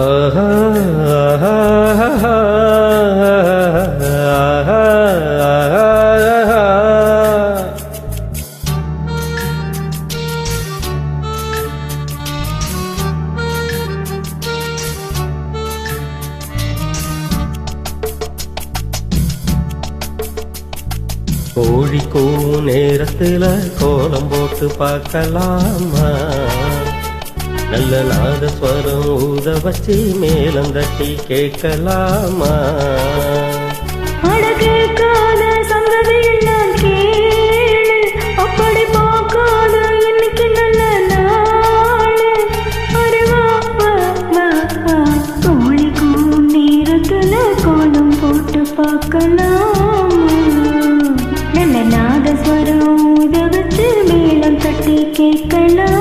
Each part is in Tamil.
ஆஹா ஆஹா கோழிக்கோ நேரத்துல கோலம் போட்டு பார்க்கலாமா, நல்ல நாதஸ்வரம் ஊத வச்சு மேலம் தட்டி கேட்கலாமா. அழகேக்காத சங்கதி எல்லாம் கேளு, அப்படி பார்க்காத இன்னைக்கு நல்ல நாள். அறிவா கோழிக்கும் நேரத்துல கோலம் போட்டு பார்க்கலாமா, நல்ல நாதஸ்வரம் ஊத வச்சு மேலம் தட்டி கேட்கலாமா.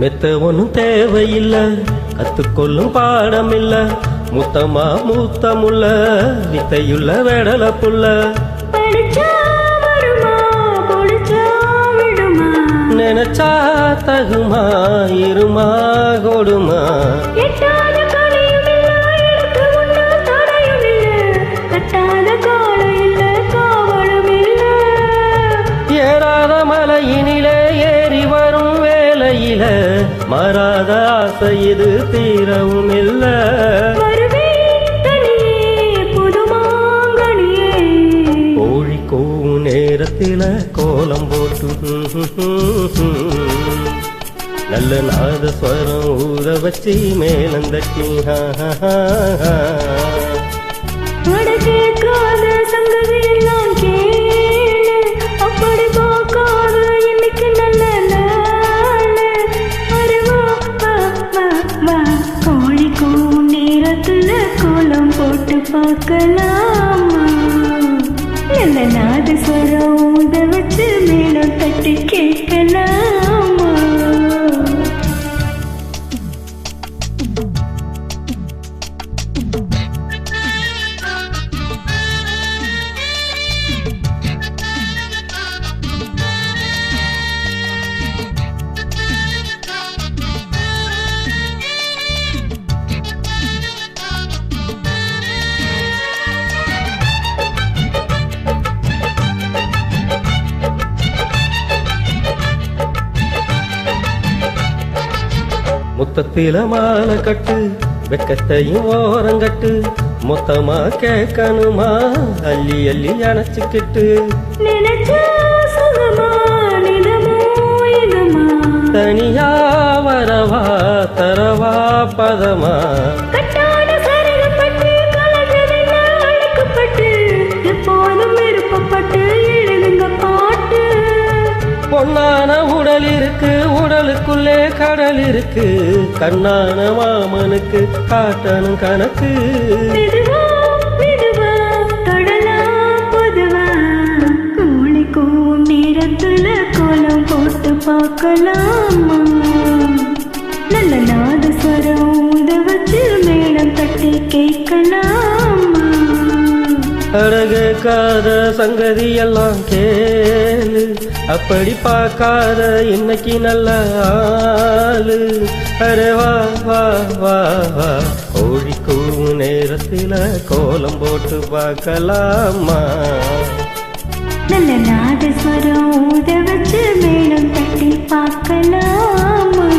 மெத்த ஒன்னும் தேவையில்ல, கத்துக்கொள்ளும் பாடம் இல்ல, முத்தமா மூத்தமுள்ள வித்தையுள்ள வெடல புள்ள. நினைச்சா தகுமா இருமா கொடுமா, ஏறாத மலையினிலே ஏறி வரும் வேலையில மாறாத ஆசை இது தீரவும் இல்ல. கோழிக்கோ நேரத்தில கோலம் போட்டு நல்ல நாதஸ்வரம் ஊத வச்சு மேலந்தட்டி சங்கதி எல்லாம் கேளு, அப்படி பார்க்காத இன்னைக்கு நல்ல நாள். கோழிக்கும் நேரத்துல கோலம் போட்டு பார்க்கலாமா, நல்ல நாதஸ்வரம் ஊத வச்சு மேலும் தட்டி கேட்கலாமா. முத்தத்தில மாலை கட்டு, வெக்கத்தையும் ஓரங்கட்டு, மொத்தமா கேட்கணுமா அள்ளி அள்ளி அணைச்சுக்கிட்டு. தனியா வரவா தரவா பதமா, பொன்னான உடல் இருக்கு, உடலுக்குள்ளே கடல் இருக்கு, கண்ணான மாமனுக்கு காட்டணும் கணக்கு. கோழிக்கும் நேரத்துல கோலம் போட்டு பார்க்கலாமா, நல்ல நாதஸ்வரம் ஊத வச்சு மேளம் தட்டி கேட்கலாமா. அழகேக்காத சங்கதி எல்லாம் கேளு, அப்படி பார்க்காத இன்னைக்கு நல்ல ஆளு. அரே வா வா வா வா, கோழிக்கூ நேரத்தில கோலம் போட்டு பார்க்கலாமா, நல்ல நாதஸ்வரம் ஊத வச்சு மேளம் தட்டி பார்க்கலாமா.